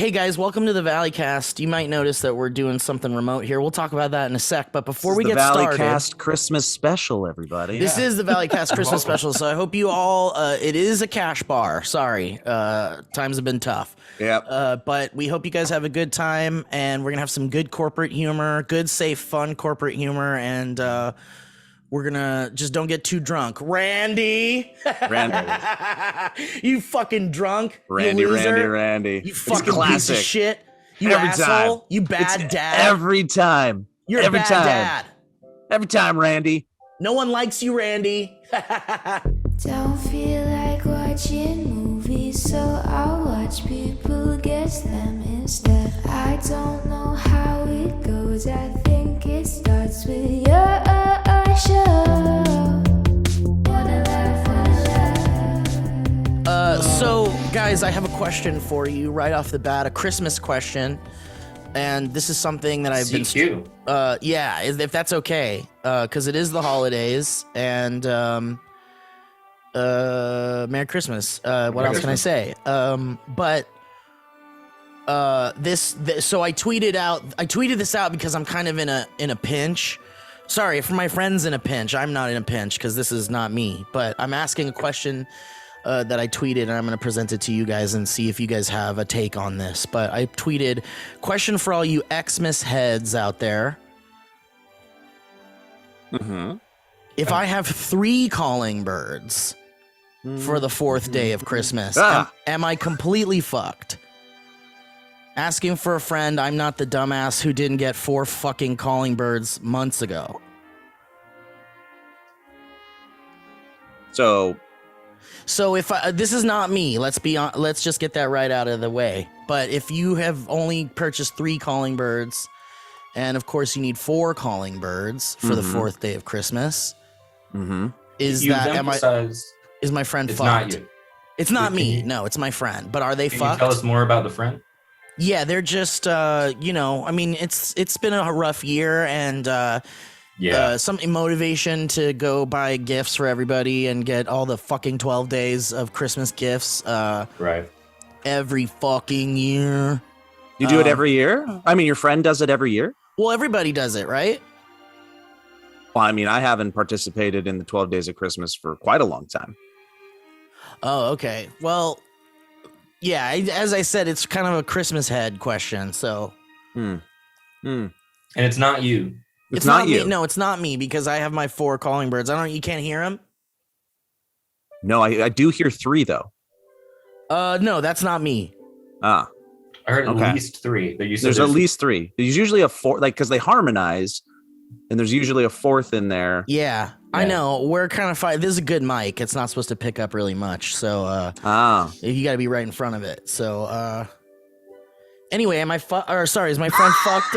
Hey guys, welcome to the Valleycast. You might notice that we're doing something remote here. We'll talk about that in a sec. But before we get started, Valleycast Christmas special, everybody. This is the Valleycast Christmas special. So I hope you all. It is a cash bar. Sorry, times have been tough. Yeah. But we hope you guys have a good time, and we're gonna have some good corporate humor, good, safe, fun corporate humor, and we're gonna just don't get too drunk. Randy, you fucking drunk, Randy, you loser. Randy. You fucking piece of shit. You every asshole. Time. You bad dad. Every time. You're every a bad time. dad. Every time, Randy. No one likes you, Randy. Don't feel like watching movies, so I'll watch people guess them instead. I don't know how it goes. I think it starts with your show. Wanna laugh, wanna laugh. So, guys, I have a question for you right off the bat, a Christmas question. And this is something that I've CQ. Yeah, if that's okay, because it is the holidays, and Merry Christmas. What else can I say? But so I tweeted this out because I'm kind of in a pinch. Sorry, for my friends in a pinch. I'm not in a pinch because this is not me. But I'm asking a question that I tweeted, and I'm going to present it to you guys and see if you guys have a take on this. But I tweeted, question for all you Xmas heads out there. Mm-hmm. If I have 3 calling birds for the 4th day of Christmas, am I completely fucked? Asking for a friend, I'm not the dumbass who didn't get 4 fucking calling birds months ago. So if this is not me, let's just get that right out of the way. But if you have only purchased 3 calling birds, and of course you need 4 calling birds for the 4th day of Christmas, is my friend it's fucked? Not you. It's not me. No, it's my friend. But are they Can fucked? you tell us more about the friend? Yeah, they're just I mean, it's been a rough year, and some motivation to go buy gifts for everybody and get all the fucking 12 days of Christmas gifts Right. every fucking year. You do it every year? I mean, your friend does it every year? Well, everybody does it, right? Well, I mean, I haven't participated in the 12 days of Christmas for quite a long time. Oh, okay. Well, yeah, as I said, it's kind of a Christmas head question, so. And it's not you. It's not you. Me. No, it's not me because I have my 4 calling birds. You can't hear them? No, I do hear 3 though. No, that's not me. Ah. I heard at Okay. least 3. But you said There's at least 3. There's usually a 4, like, because they harmonize, and there's usually a 4th in there. Yeah, I know. We're kind of fine. This is a good mic. It's not supposed to pick up really much, so you got to be right in front of it. So anyway, is my friend fucked?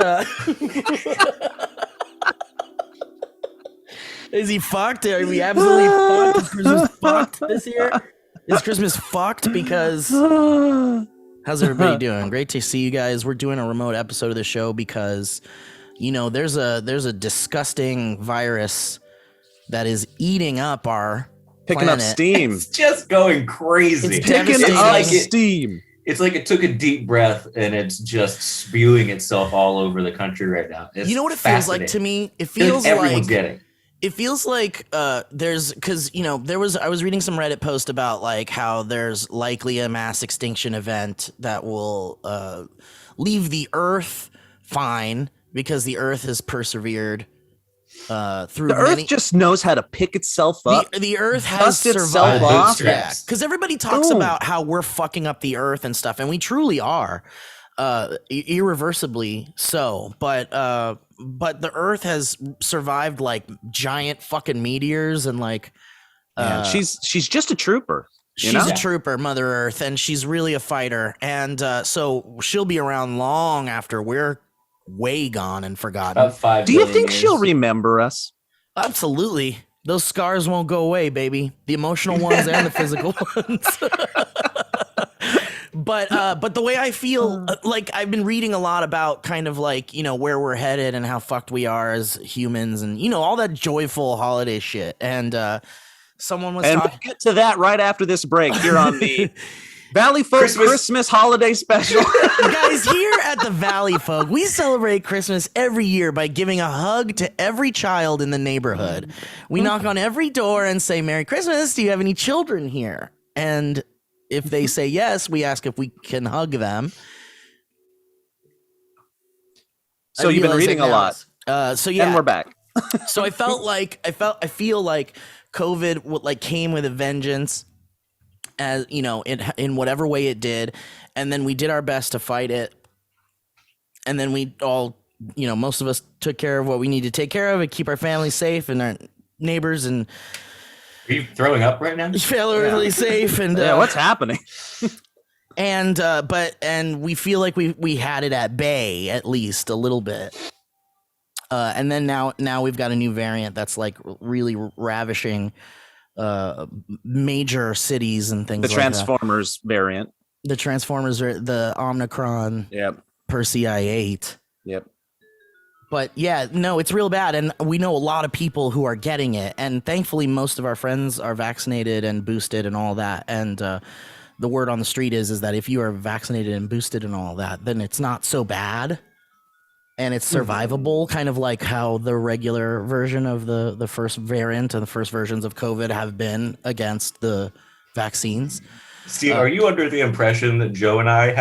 Is he fucked? Are we absolutely fucked? Is Christmas fucked this year? Is Christmas fucked? Because how's everybody doing? Great to see you guys. We're doing a remote episode of the show because, there's a disgusting virus that is eating up our Picking planet. up steam. It's just going crazy. It's Picking devastating. up steam. It's like it took a deep breath and it's just spewing itself all over the country right now. It's You know what it feels like to me? It Feels feels everyone's like getting. it feels like there's because I was reading some Reddit post about like how there's likely a mass extinction event that will leave the Earth fine because the Earth has persevered through The Earth just knows how to pick itself up. the Earth has dust itself survived. off. Yeah, because everybody talks about how we're fucking up the Earth and stuff, and we truly are, irreversibly so. But the Earth has survived like giant fucking meteors and like. She's just a trooper. She's a trooper, Mother Earth, and she's really a fighter, and so she'll be around long after we're way gone and forgotten. About 5 Do you billion think years. she'll remember us? Absolutely. Those scars won't go away, baby. The emotional ones and the physical ones. But the way I feel, like I've been reading a lot about kind of like, where we're headed and how fucked we are as humans and, all that joyful holiday shit. And someone was And talking. we'll get to that right after this break here on the Valleyfolk Christmas holiday special. Guys, here at the Valleyfolk, we celebrate Christmas every year by giving a hug to every child in the neighborhood. We knock on every door and say, Merry Christmas. Do you have any children here? And if they say yes, we ask if we can hug them. So you've been reading a lot. So yeah, and we're back. So I feel like COVID came with a vengeance, as you know, in whatever way it did, and then we did our best to fight it, and then we all, most of us took care of what we need to take care of and keep our families safe and our neighbors and. Are you throwing up right now? Fairly safe and what's happening? And we feel like we had it at bay at least a little bit. And then now we've got a new variant that's like really ravishing major cities and things like that. The Transformers variant. The Transformers are the Omicron. Yep. Persei 8. Yep. But yeah, no, it's real bad. And we know a lot of people who are getting it. And thankfully, most of our friends are vaccinated and boosted and all that. And the word on the street is that if you are vaccinated and boosted and all that, then it's not so bad. And it's survivable, kind of like how the regular version of the first variant and the first versions of COVID have been against the vaccines. Steve, are you under the impression that Joe and I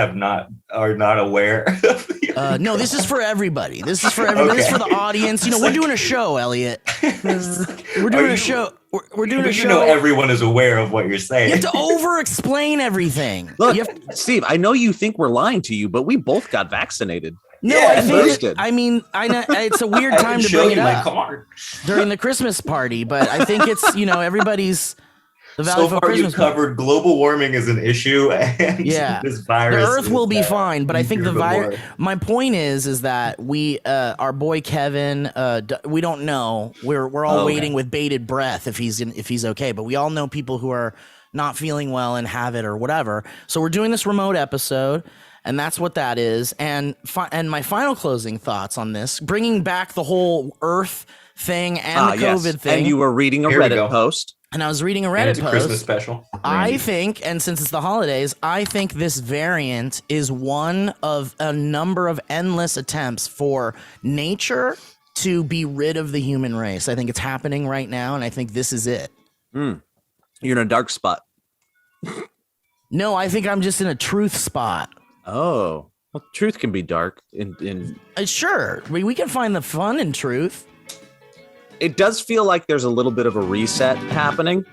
are not aware of no, this is for everybody. This is for everybody. Okay. This is for the audience. We're doing a show, Elliot. We're doing a show. We're doing a show. Everyone is aware of what you're saying. You have to over-explain everything. Look, Steve, I know you think we're lying to you, but we both got vaccinated. No, I know it's a weird time to bring it up during the Christmas party, but I think it's, everybody's. So far, you've covered global warming as an issue, and this virus. The Earth will be fine, but I think the virus. My point is that we, our boy Kevin, we don't know. We're all waiting with bated breath if he's okay. But we all know people who are not feeling well and have it or whatever. So we're doing this remote episode, and that's what that is. And my final closing thoughts on this, bringing back the whole Earth thing and the COVID thing. And you were reading a Reddit post. And I was reading a Reddit post. Christmas special. I think, and since it's the holidays, I think this variant is one of a number of endless attempts for nature to be rid of the human race. I think it's happening right now, and I think this is it. You're in a dark spot. No, I think I'm just in a truth spot. Oh, well, truth can be dark. Sure, we can find the fun in truth. It does feel like there's a little bit of a reset happening.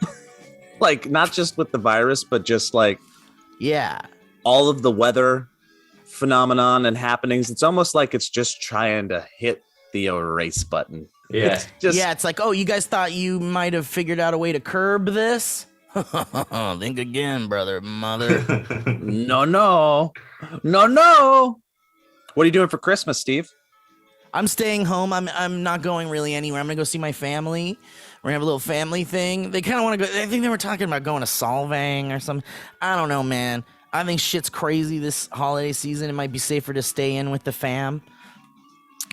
Like, not just with the virus, but just like all of the weather phenomenon and happenings. It's almost like it's just trying to hit the erase button. Yeah. It's like, oh, you guys thought you might have figured out a way to curb this? Think again, brother, mother. No. What are you doing for Christmas, Steve? I'm staying home. I'm not going really anywhere. I'm gonna go see my family. We're gonna have a little family thing. They kind of want to go. I think they were talking about going to Solvang or something. I don't know, man. I think shit's crazy this holiday season. It might be safer to stay in with the fam.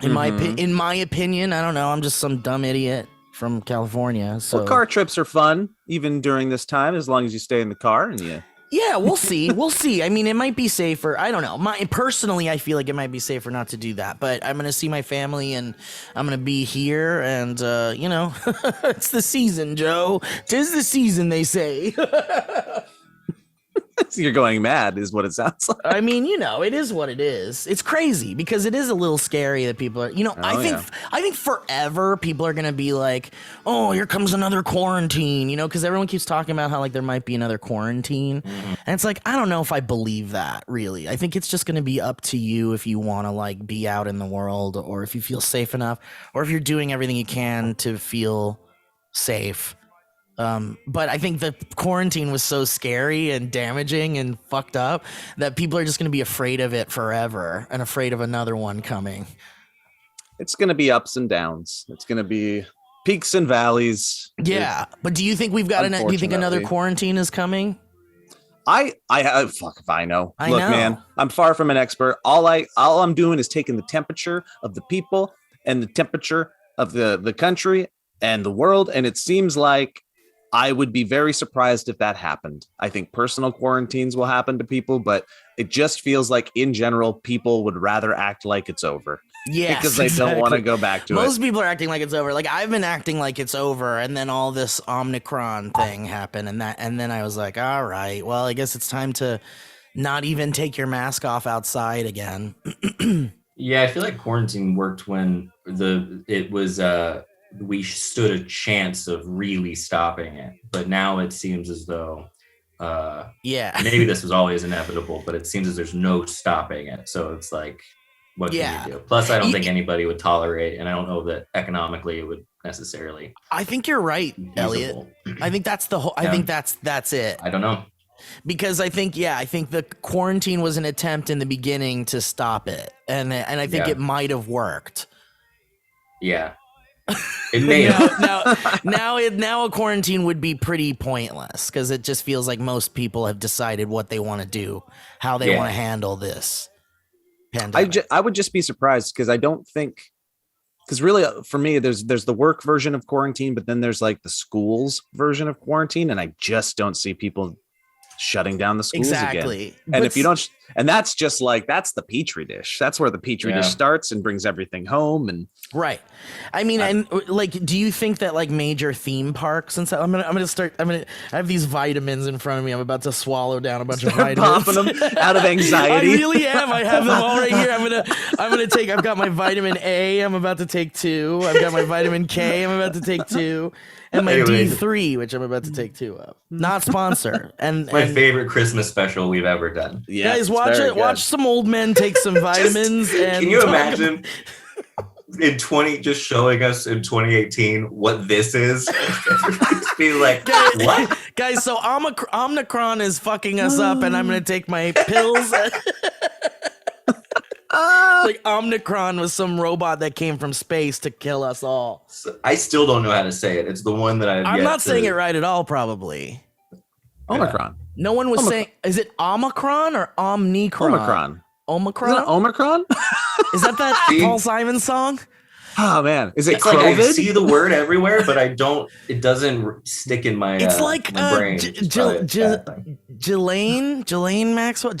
In my opinion, I don't know. I'm just some dumb idiot from California. So car trips are fun even during this time, as long as you stay in the car and you. Yeah, we'll see. We'll see. I mean, it might be safer. I don't know. Personally, I feel like it might be safer not to do that. But I'm going to see my family, and I'm going to be here. And, it's the season, Joe. 'Tis the season, they say. You're going mad is what it sounds like. I mean, it is what it is. It's crazy because it is a little scary that people are, I think forever people are going to be like, oh, here comes another quarantine, because everyone keeps talking about how like there might be another quarantine. And it's like, I don't know if I believe that really. I think it's just going to be up to you if you want to like be out in the world or if you feel safe enough or if you're doing everything you can to feel safe. But I think the quarantine was so scary and damaging and fucked up that people are just going to be afraid of it forever and afraid of another one coming. It's going to be ups and downs. It's going to be peaks and valleys. Yeah. But do you think do you think another quarantine is coming? Fuck if I know. Look, man, I'm far from an expert. All I'm doing is taking the temperature of the people and the temperature of the country and the world. And it seems like I would be very surprised if that happened. I think personal quarantines will happen to people, but it just feels like in general, people would rather act like it's over. Yes, because they don't want to go back to Most it. people are acting like it's over. Like I've been acting like it's over, and then all this Omicron thing happened, and then I was like, all right, well, I guess it's time to not even take your mask off outside again. Yeah, I feel like quarantine worked when we stood a chance of really stopping it, but now it seems as though maybe this was always inevitable, but it seems as there's no stopping it. So it's like, what can you do? Plus, I don't think anybody would tolerate, and I don't know that economically it would necessarily. I think you're right, Elliot. I think that's the whole. I think that's it. I don't know, because I think the quarantine was an attempt in the beginning to stop it, and I think it might have worked. Yeah. It may have. now a quarantine would be pretty pointless because it just feels like most people have decided what they want to do, how they want to handle this pandemic. I would just be surprised because I don't think, because really for me there's the work version of quarantine, but then there's like the schools version of quarantine, and I just don't see people shutting down the schools again. And if you don't, and that's just like, that's the petri dish. That's where the petri dish starts and brings everything home. And right. I mean, and like, do you think that like major theme parks and stuff? I have these vitamins in front of me. I'm about to swallow down a bunch of vitamins. Popping them out of anxiety. I really am. I have them all right here. I've got my vitamin A. I'm about to take 2. I've got my vitamin K. I'm about to take 2. And my D3, which I'm about to take 2 of. Not sponsor. And my favorite Christmas special we've ever done. Yeah, guys, watch it. Good. Watch some old men take some vitamins. And can you imagine just showing us in 2018 what this is? Just be like, what? Guys, so Omicron is fucking us up, and I'm gonna take my pills. Like Omicron was some robot that came from space to kill us all. I still don't know how to say it. It's the one that I'm not saying it right at all, probably. Omicron. No one was saying, is it Omicron or Omnicron? Omicron. Omicron? Isn't it Omicron? Is that Paul Simon song? Oh man, is it it's COVID? Like I see the word everywhere, but it doesn't stick in my it's like my brain. Ghislaine Maxwell,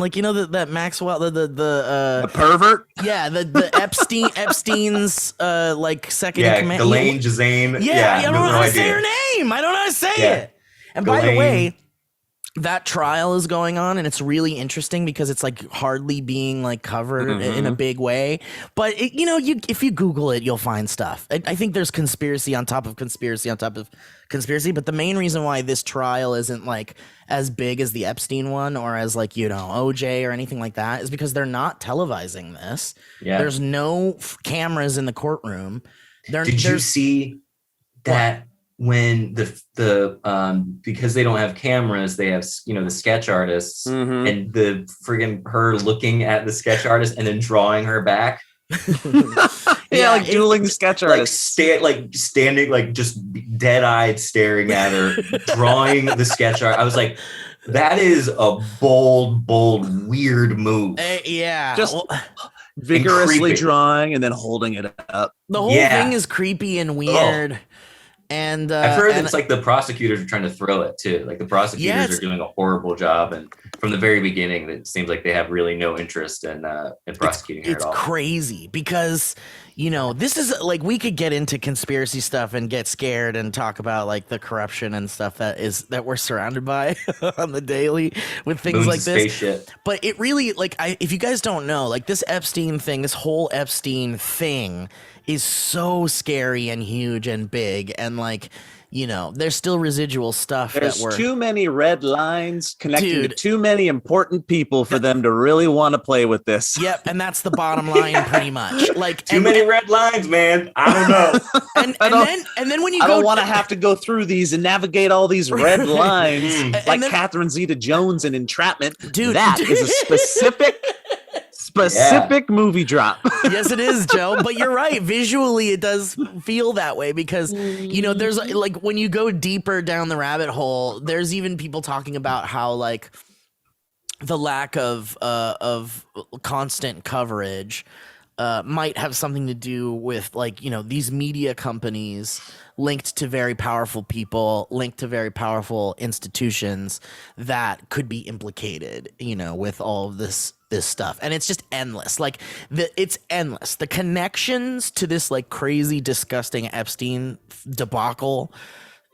like, you know, that Maxwell, the pervert. Yeah, the Epstein's like second in command. Ghislaine. Yeah, I don't know how to say her name. I don't know how to say it. And by the way, that trial is going on, and it's really interesting because it's like hardly being like covered in a big way. But if you Google it, you'll find stuff. I think there's conspiracy on top of conspiracy on top of conspiracy. But the main reason why this trial isn't like as big as the Epstein one or as like, OJ or anything like that is because they're not televising this. Yeah. There's no cameras in the courtroom. Did you see that? When because they don't have cameras, they have the sketch artists and the friggin' her looking at the sketch artist and then drawing her back. Like dueling sketch artists, standing like just dead-eyed staring at her, drawing the sketch art. I was like, that is a bold, weird move. Just vigorously drawing and then holding it up. The whole thing is creepy and weird. And I've heard it's like the prosecutors are trying to throw it too. Like the prosecutors are doing a horrible job, and from the very beginning, it seems like they have really no interest in prosecuting her at all. It's crazy because this is like, we could get into conspiracy stuff and get scared and talk about like the corruption and stuff that we're surrounded by on the daily with things like this. Shit. But it really, like, if you guys don't know, like this whole Epstein thing is so scary and huge and big, and like, there's still residual stuff. There's too many red lines connecting to too many important people for them to really want to play with this. Yep, and that's the bottom line, pretty much. Like too many red lines, man. I don't know. and then when you I don't want to have to go through these and navigate all these red lines like Catherine Zeta-Jones in Entrapment. Dude, that is a specific movie drop. Yes, it is, Joe. But you're right. Visually, it does feel that way because, there's like when you go deeper down the rabbit hole, there's even people talking about how like the lack of constant coverage might have something to do with like, these media companies linked to very powerful people, linked to very powerful institutions that could be implicated, with all of this stuff. And it's just endless. Like it's endless. The connections to this like crazy, disgusting Epstein debacle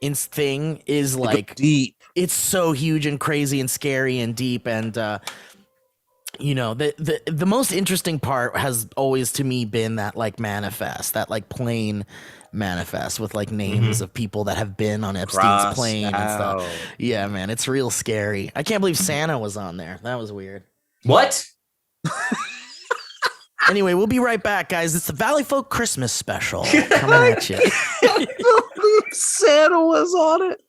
thing is like deep. It's so huge and crazy and scary and deep. And, the most interesting part has always to me been that like manifest, that like plane manifest with like names of people that have been on Epstein's plane and stuff. Yeah, man, it's real scary. I can't believe Santa was on there. That was weird. What? Anyway, we'll be right back, guys. It's the Valleyfolk Christmas special coming at you. I believe Santa was on it.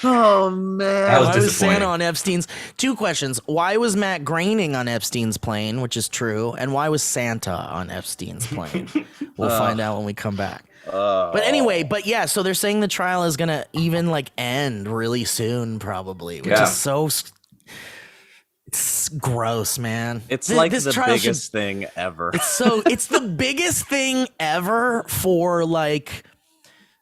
Oh man! Why was Santa on Epstein's? 2 questions. Why was Matt Groening on Epstein's plane, which is true, and why was Santa on Epstein's plane? We'll find out when we come back. But anyway, yeah. So they're saying the trial is gonna even like end really soon, probably, which is so. It's gross, man. It's like the biggest thing ever. It's the biggest thing ever for like.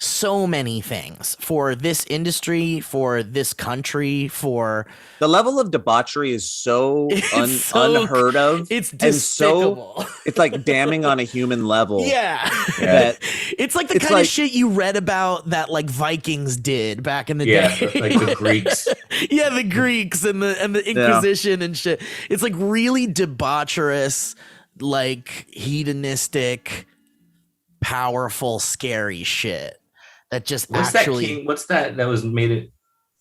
So many things for this industry, for this country, for the level of debauchery is so unheard of. It's despicable. It's like damning on a human level. Yeah. It's like the kind of shit you read about that like Vikings did back in the day. Like the Greeks. Yeah, the Greeks and the Inquisition and shit. It's like really debaucherous, like hedonistic, powerful, scary shit. That just what's that was made it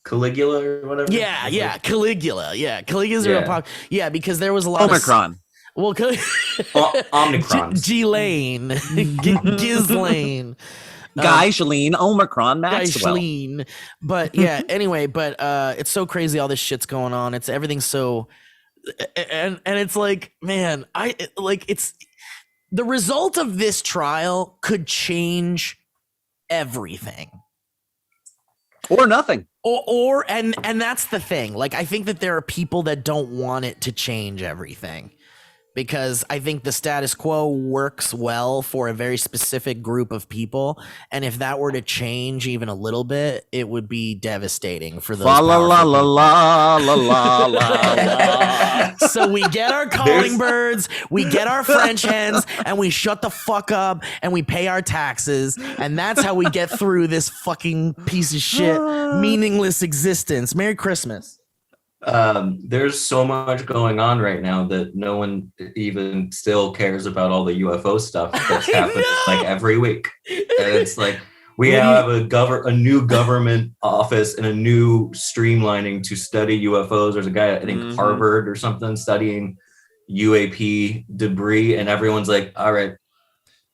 Caligula or whatever? Yeah, Caligula. Yeah, Caligula's real pop. Yeah, because there was a lot Omicron. Omicron. Ghislaine. Ghislaine. Ghislaine, Omicron, Maxwell. Ghislaine. But yeah, anyway, it's so crazy all this shit's going on. Everything's so and it's like, man, it's the result of this trial could change everything or nothing and that's the thing. Like, I think that there are people that don't want it to change everything because I think the status quo works well for a very specific group of people, and if that were to change even a little bit, it would be devastating for those So we get our calling birds, we get our French hens, and we shut the fuck up and we pay our taxes, and that's how we get through this fucking piece of shit meaningless existence. Merry Christmas. There's so much going on right now that no one even still cares about all the UFO stuff that's happening like every week. And it's like we have a new government office and a new streamlining to study UFOs. There's a guy at, I think, Harvard or something studying UAP debris, and everyone's like, all right.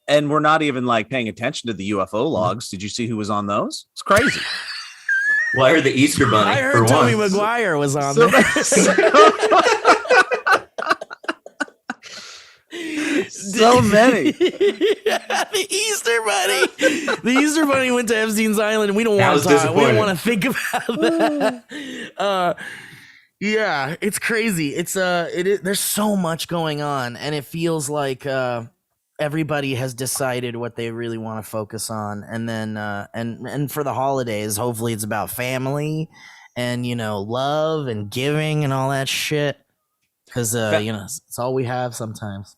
And we're not even like paying attention to the UFO logs. Did you see who was on those? It's crazy. Well, I heard the Easter Bunny. I heard Tommy Maguire was on there. So many. The Easter Bunny. The Easter Bunny went to Epstein's Island, and we don't want to talk. We don't want to think about that. Yeah, it's crazy. It's there's so much going on, and it feels like everybody has decided what they really want to focus on, and then and for the holidays, hopefully it's about family and love and giving and all that shit, because it's all we have sometimes.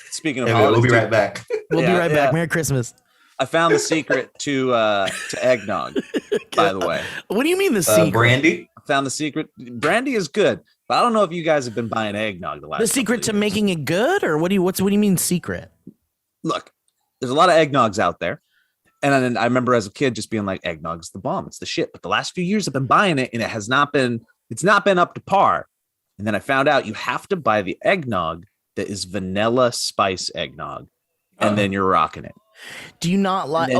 Speaking of holidays, we'll be right back. We'll be right back. Merry Christmas. I found the secret to eggnog, by the way. What do you mean the secret? Brandy? I found the secret. Brandy is good. But I don't know if you guys have been buying eggnog the last. The secret to making it good, or what do you mean secret? Look, there's a lot of eggnogs out there, and then I remember as a kid just being like, eggnog's the bomb, it's the shit. But the last few years I've been buying it, and it's not been up to par. And then I found out you have to buy the eggnog that is vanilla spice eggnog, and then you're rocking it. Do you not like?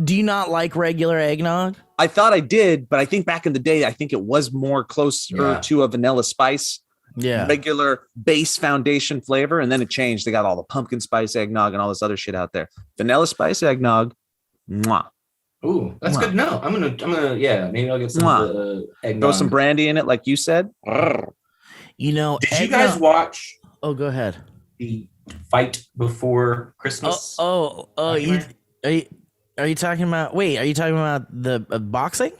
Do you not like regular eggnog? I thought I did, but I think back in the day, I think it was more closer to a vanilla spice, regular base foundation flavor, and then it changed. They got all the pumpkin spice eggnog and all this other shit out there. Vanilla spice eggnog, mwah. Ooh, that's good. No, I'm gonna, maybe I'll get some eggnog. Throw some brandy in it, like you said. Did you guys watch? Oh, go ahead. The Fight Before Christmas. Are you talking about? Wait, are you talking about the boxing?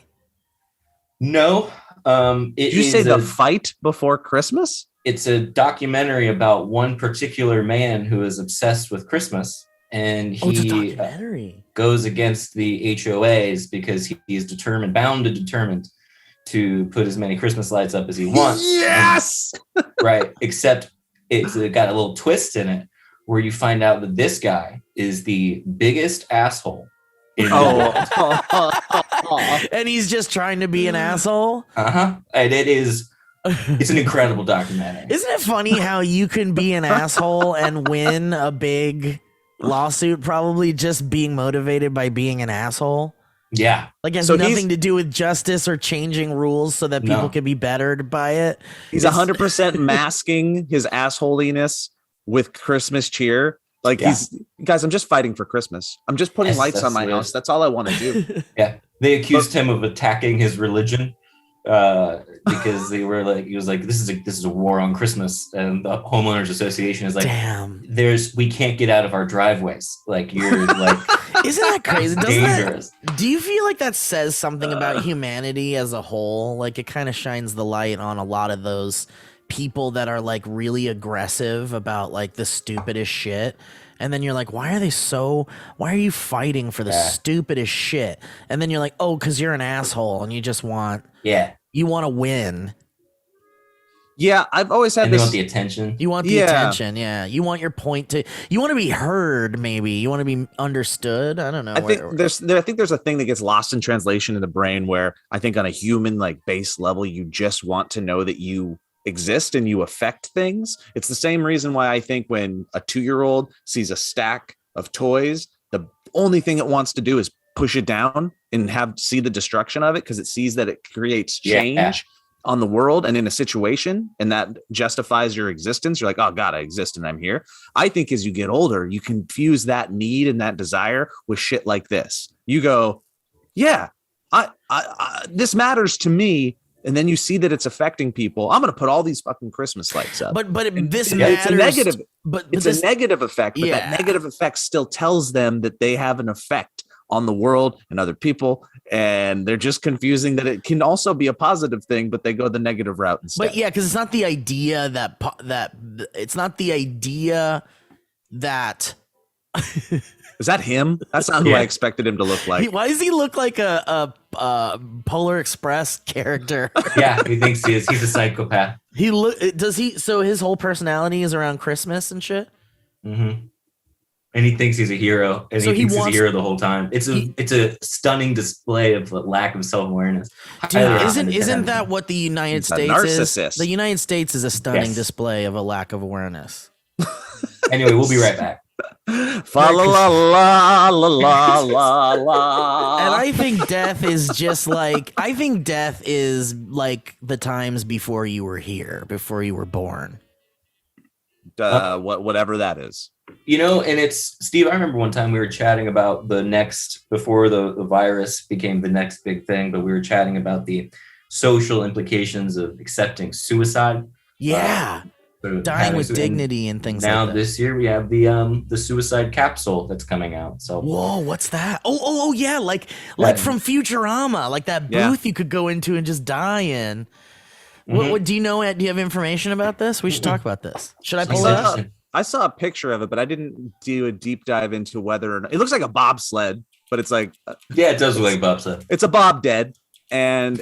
No. Did you say The Fight Before Christmas? It's a documentary about one particular man who is obsessed with Christmas, and he goes against the HOAs because he's determined to put as many Christmas lights up as he wants. Yes! Right. Except it's got a little twist in it where you find out that this guy is the biggest asshole in the world. And he's just trying to be an asshole? Uh-huh. And it's an incredible documentary. Isn't it funny how you can be an asshole and win a big lawsuit probably just being motivated by being an asshole? Yeah. Like it has nothing to do with justice or changing rules so that people can be bettered by it. He's 100% masking his assholiness with Christmas cheer. Like guys, I'm just fighting for Christmas. I'm just putting lights on my house. That's all I want to do. Yeah. They accused him of attacking his religion. Because he was like, this is a war on Christmas, and the homeowners association is like, damn, we can't get out of our driveways. Like you're like, isn't that crazy? Dangerous. Do you feel like that says something about humanity as a whole? Like it kind of shines the light on a lot of those people that are like really aggressive about like the stupidest shit. And then you're like, why are you fighting for the stupidest shit? And then you're like, oh, because you're an asshole and you just want, you want to win. Yeah, I've always had You want the attention. You want the attention, You want your point you want to be heard, maybe. You want to be understood. I don't know. I think there's a thing that gets lost in translation in the brain where I think on a human like base level, you just want to know that you exist and you affect things. It's the same reason why I think when a 2-year-old sees a stack of toys, the only thing it wants to do is push it down and see the destruction of it because it sees that it creates change on the world and in a situation, and that justifies your existence. You're like, oh God, I exist and I'm here. I think as you get older, you confuse that need and that desire with shit like this. You go, yeah, I this matters to me. And then you see that it's affecting people. I'm going to put all these fucking Christmas lights up. But matters. It's a negative. It's a negative effect. But that negative effect still tells them that they have an effect on the world and other people, and they're just confusing that it can also be a positive thing, but they go the negative route instead. But because it's not the idea that. Is that him? That's not who I expected him to look like. Why does he look like a Polar Express character? Yeah, he thinks he is. He's a psychopath. So his whole personality is around Christmas and shit. Mm-hmm. And he thinks he's a hero, and he thinks he's a hero the whole time. It's a stunning display of lack of self-awareness. Isn't that what the United States is? The United States is a stunning display of a lack of awareness. Anyway, we'll be right back. Fa la la la la la la. And I think death is like the times before you were here, before you were born. Whatever that is. You know, and it's Steve. I remember one time we were chatting about before the virus became the next big thing, but we were chatting about the social implications of accepting suicide. Yeah. Dying with dignity and things like that. Now this year we have the suicide capsule that's coming out. So whoa, what's that? Oh yeah, like from Futurama, like that booth you could go into and just die in. Mm-hmm. What do you know? Do you have information about this? We should talk about this. Should I pull it up? I saw a picture of it, but I didn't do a deep dive into whether or not it looks like a bobsled, but it's like it does look like a bobsled. It's a bob dead, and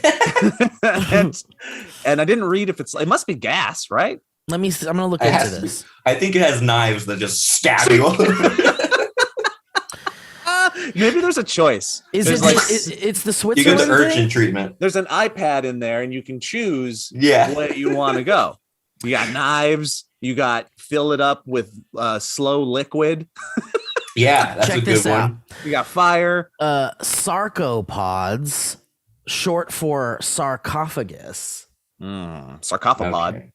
and I didn't read if it must be gas, right? I'm gonna look into this. I think it has knives that just stab you. Maybe there's a choice. It's the Switzerland. You get the urchin treatment. There's an iPad in there, and you can choose where you want to go. You got knives. You got fill it up with slow liquid. Yeah, that's a good one. You got fire. Sarcopods, short for sarcophagus. Sarcophagod. Okay.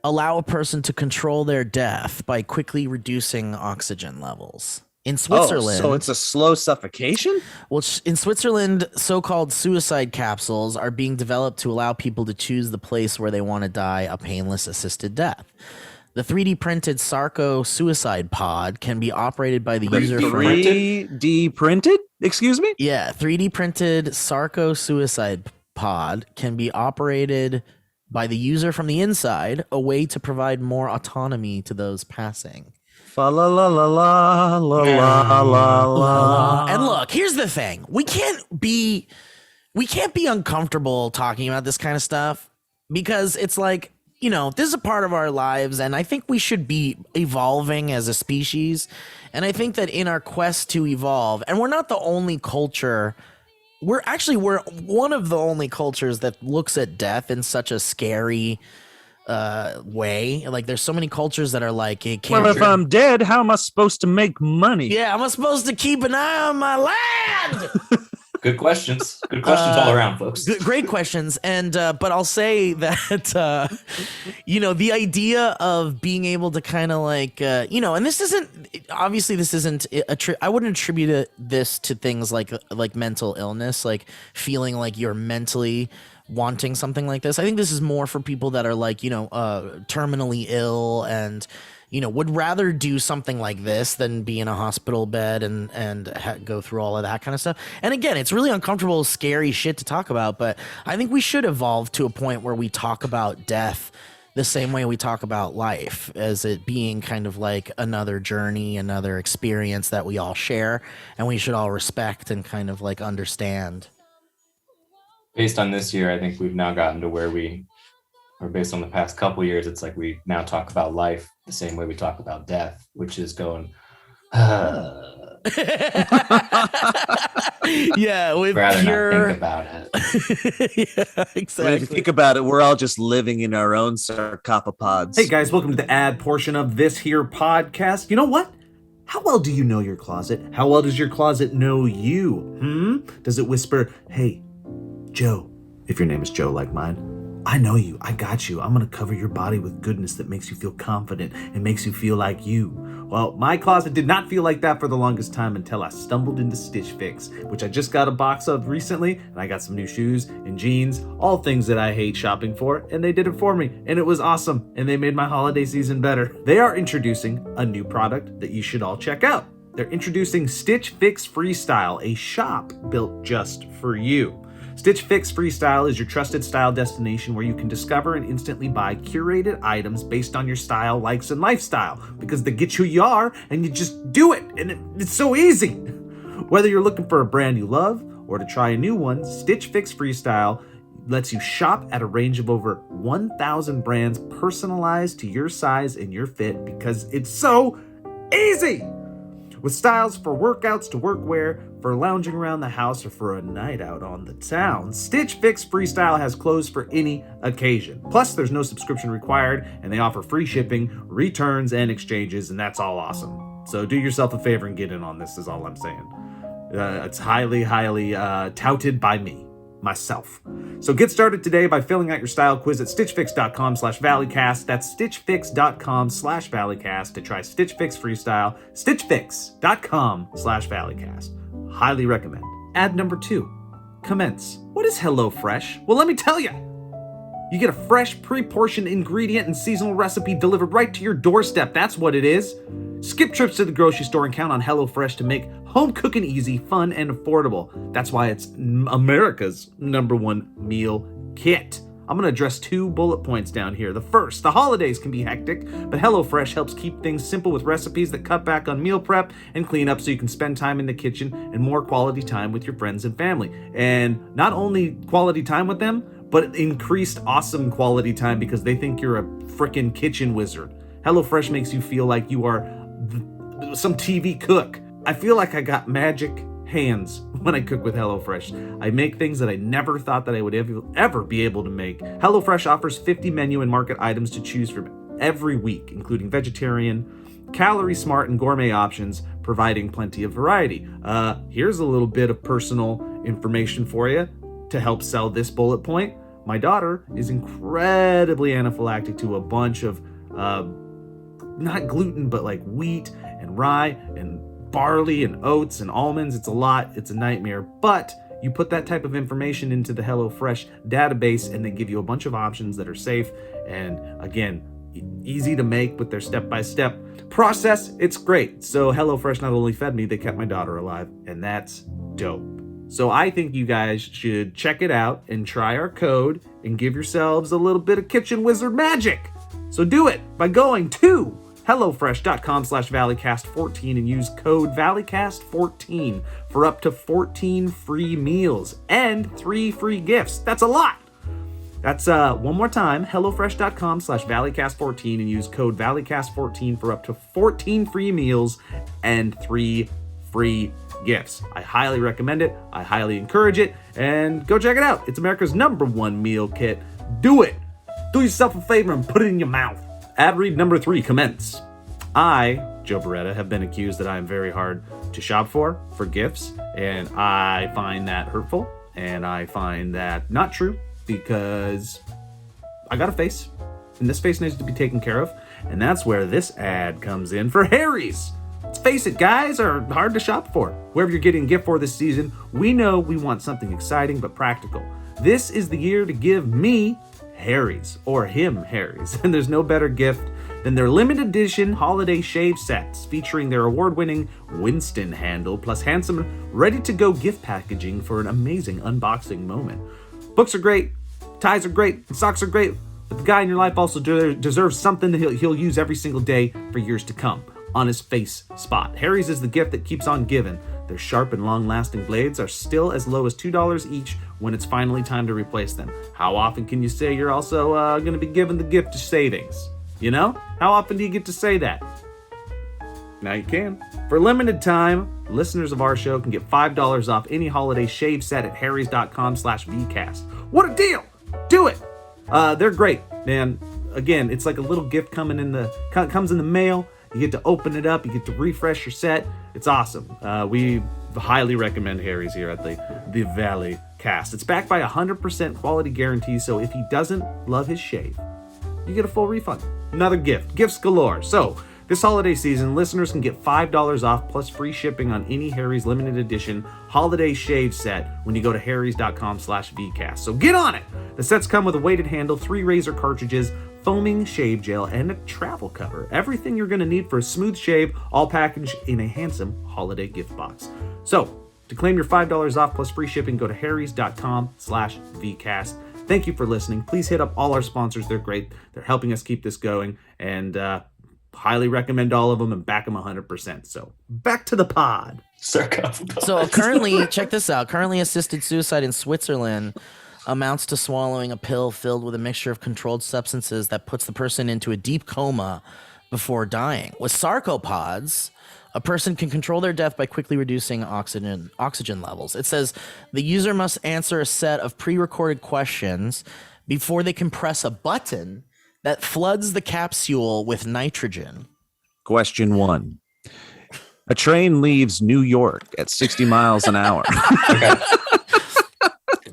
Allow a person to control their death by quickly reducing oxygen levels. In Switzerland... so it's a slow suffocation? Well, in Switzerland, so-called suicide capsules are being developed to allow people to choose the place where they want to die a painless assisted death. The 3D printed Sarco suicide pod can be operated by the user from 3D printed? Excuse me? Yeah, 3D printed Sarco suicide pod can be operated by the user from the inside, a way to provide more autonomy to those passing. Fa la la la la la la la la. And look, here's the thing. We can't be uncomfortable talking about this kind of stuff because it's like, you know, this is a part of our lives, and I think we should be evolving as a species. And I think that in our quest to evolve, and we're not the only culture, we're one of the only cultures that looks at death in such a scary way. Like, there's so many cultures that are like, if I'm dead, how am I supposed to make money? Yeah, am I supposed to keep an eye on my land? Good questions. Good questions all around, folks. Great questions. And but I'll say that you know, the idea of being able to kind of like you know, and this isn't I wouldn't attribute this to things like mental illness, like feeling like you're mentally wanting something like this. I think this is more for people that are like, you know, terminally ill and, you know, would rather do something like this than be in a hospital bed and go through all of that kind of stuff. And again, it's really uncomfortable, scary shit to talk about, but I think we should evolve to a point where we talk about death the same way we talk about life, as it being kind of like another journey, another experience that we all share, and we should all respect and kind of like understand. Based on this year, I think we've now gotten to where or based on the past couple years, it's like we now talk about life the same way we talk about death, which is going, yeah, with rather pure... not think about it. Yeah, exactly. If you think about it, we're all just living in our own sarcopods. Hey guys, welcome to the ad portion of this here podcast. You know what? How well do you know your closet? How well does your closet know you? Does it whisper, hey, Joe, if your name is Joe like mine, I know you, I got you. I'm gonna cover your body with goodness that makes you feel confident and makes you feel like you. Well, my closet did not feel like that for the longest time until I stumbled into Stitch Fix, which I just got a box of recently, and I got some new shoes and jeans, all things that I hate shopping for, and they did it for me, and it was awesome, and they made my holiday season better. They are introducing a new product that you should all check out. They're introducing Stitch Fix Freestyle, a shop built just for you. Stitch Fix Freestyle is your trusted style destination where you can discover and instantly buy curated items based on your style, likes, and lifestyle, because they get who you are and you just do it, and it's so easy. Whether you're looking for a brand you love or to try a new one, Stitch Fix Freestyle lets you shop at a range of over 1,000 brands personalized to your size and your fit, because it's so easy. With styles for workouts to workwear, for lounging around the house, or for a night out on the town, Stitch Fix Freestyle has clothes for any occasion. Plus, there's no subscription required, and they offer free shipping, returns, and exchanges, and that's all awesome. So do yourself a favor and get in on this, is all I'm saying. It's highly, highly touted by me. Myself. So get started today by filling out your style quiz at stitchfix.com/valleycast. That's stitchfix.com/valleycast to try Stitch Fix Freestyle. stitchfix.com/valleycast. Highly recommend. Ad number 2. Commence. What is HelloFresh? Well, let me tell you. You get a fresh, pre-portioned ingredient and seasonal recipe delivered right to your doorstep. That's what it is. Skip trips to the grocery store and count on HelloFresh to make home cooking easy, fun, and affordable. That's why it's America's #1 meal kit. I'm going to address 2 bullet points down here. The first, the holidays can be hectic, but HelloFresh helps keep things simple with recipes that cut back on meal prep and cleanup so you can spend time in the kitchen and more quality time with your friends and family. And not only quality time with them, but increased awesome quality time because they think you're a frickin' kitchen wizard. HelloFresh makes you feel like you are some TV cook. I feel like I got magic hands when I cook with HelloFresh. I make things that I never thought that I would ever be able to make. HelloFresh offers 50 menu and market items to choose from every week, including vegetarian, calorie smart, and gourmet options, providing plenty of variety. Here's a little bit of personal information for you to help sell this bullet point. My daughter is incredibly anaphylactic to a bunch of not gluten, but like wheat and rye and barley and oats and almonds. It's a lot. It's a nightmare. But you put that type of information into the HelloFresh database and they give you a bunch of options that are safe. And again, easy to make with their step-by-step process. It's great. So HelloFresh not only fed me, they kept my daughter alive, and that's dope. So I think you guys should check it out and try our code and give yourselves a little bit of kitchen wizard magic. So do it by going to HelloFresh.com/ValleyCast14 and use code ValleyCast14 for up to 14 free meals and 3 free gifts. That's a lot. That's one more time, HelloFresh.com/ValleyCast14 and use code ValleyCast14 for up to 14 free meals and 3 free gifts. I highly recommend it. I highly encourage it. And go check it out. It's America's #1 meal kit. Do it. Do yourself a favor and put it in your mouth. Ad read number 3, commence. I, Joe Beretta, have been accused that I am very hard to shop for gifts, and I find that hurtful, and I find that not true, because I got a face, and this face needs to be taken care of, and that's where this ad comes in for Harry's. Let's face it, guys are hard to shop for. Whoever you're getting a gift for this season, we know we want something exciting but practical. This is the year to give me Harry's, or him Harry's, and there's no better gift than their limited edition holiday shave sets featuring their award-winning Winston handle plus handsome ready-to-go gift packaging for an amazing unboxing moment. Books are great, ties are great, and socks are great, but the guy in your life also deserves something that he'll use every single day for years to come. On his face spot. Harry's is the gift that keeps on giving. Their sharp and long-lasting blades are still as low as $2 each when it's finally time to replace them. How often can you say you're also going to be given the gift of savings? You know? How often do you get to say that? Now you can. For a limited time, listeners of our show can get $5 off any holiday shave set at harrys.com/vcast. What a deal! Do it! They're great, man. Again, it's like a little gift comes in the mail. You get to open it up. You get to refresh your set. It's awesome. We highly recommend Harry's here at the Valley Cast. It's backed by 100% quality guarantee, so if he doesn't love his shave, you get a full refund. Another gift. Gifts galore. So, this holiday season, listeners can get $5 off plus free shipping on any Harry's limited edition holiday shave set when you go to harrys.com/vcast. So get on it! The sets come with a weighted handle, 3 razor cartridges, foaming shave gel, and a travel cover. Everything you're going to need for a smooth shave, all packaged in a handsome holiday gift box. So, to claim your $5 off plus free shipping, go to harrys.com/vcast. Thank you for listening. Please hit up all our sponsors. They're great. They're helping us keep this going, and highly recommend all of them and back them 100%. So, back to the pod. So currently, check this out. Currently, assisted suicide in Switzerland amounts to swallowing a pill filled with a mixture of controlled substances that puts the person into a deep coma before dying. With sarcopods, a person can control their death by quickly reducing oxygen levels. It says the user must answer a set of pre-recorded questions before they can press a button that floods the capsule with nitrogen. Question 1. A train leaves New York at 60 miles an hour. Okay.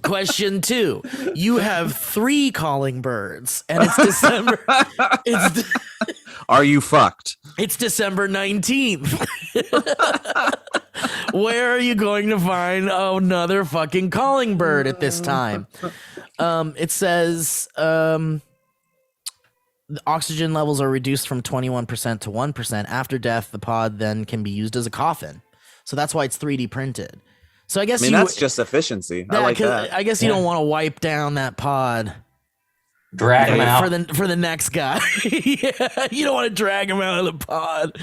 Question 2. You have 3 calling birds, and it's December. Are you fucked? It's December 19th. Where are you going to find another fucking calling bird at this time? It says the oxygen levels are reduced from 21% to 1%. After death, the pod then can be used as a coffin. So that's why it's 3D printed. So I guess that's just efficiency. I like that. I guess you don't want to wipe down that pod. Drag him out for the next guy. Yeah, you don't want to drag him out of the pod.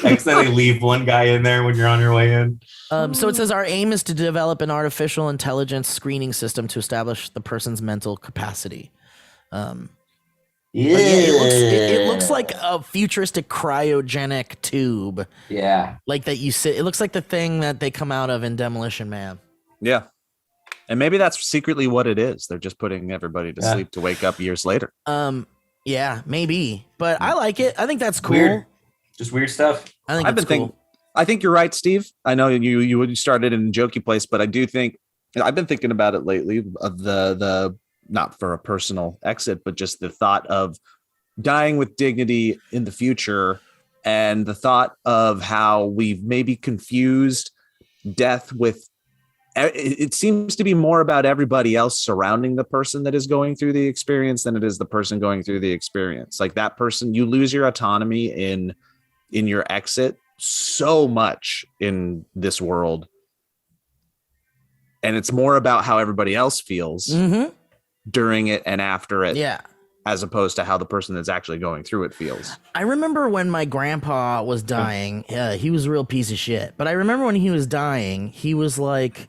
Accidentally leave one guy in there when you're on your way in. So it says our aim is to develop an artificial intelligence screening system to establish the person's mental capacity. It looks like a futuristic cryogenic tube. Yeah. Like that you sit. It looks like the thing that they come out of in Demolition Man. Yeah. And maybe that's secretly what it is. They're just putting everybody to sleep to wake up years later. Yeah, maybe. But I like it. I think that's cool. Weird. Just weird stuff. I think it's cool. I think you're right, Steve. I know you started in a jokey place, but I do think I've been thinking about it lately of the not for a personal exit, but just the thought of dying with dignity in the future, and the thought of how we've maybe confused death with it seems to be more about everybody else surrounding the person that is going through the experience than it is the person going through the experience. Like that person, you lose your autonomy in your exit so much in this world. And it's more about how everybody else feels during it and after it. Yeah. As opposed to how the person that's actually going through it feels. I remember when my grandpa was dying, he was a real piece of shit. But I remember when he was dying, he was like,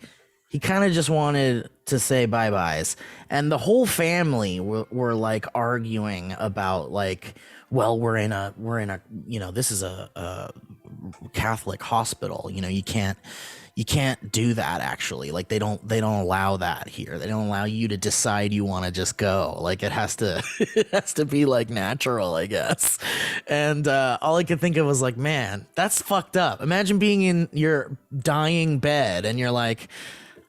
he kind of just wanted to say bye-byes. And the whole family were like arguing about like, well, we're in a, this is a Catholic hospital. You can't do that actually. Like they don't allow that here. They don't allow you to decide you want to just go. Like it has to be like natural, I guess. And all I could think of was like, man, that's fucked up. Imagine being in your dying bed and you're like,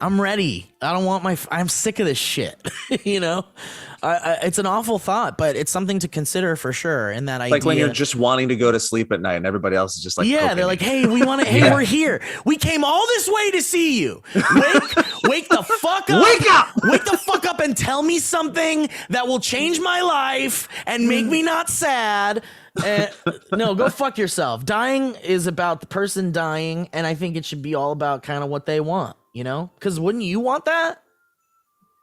I'm ready. I'm sick of this shit. It's an awful thought, but it's something to consider for sure. In that idea, like when you're just wanting to go to sleep at night and everybody else is just like, yeah, they're like, hey, we want to, hey, we're here. We came all this way to see you. Wake the fuck up. Wake the fuck up and tell me something that will change my life and make me not sad. No, go fuck yourself. Dying is about the person dying, and I think it should be all about kind of what they want, because wouldn't you want that?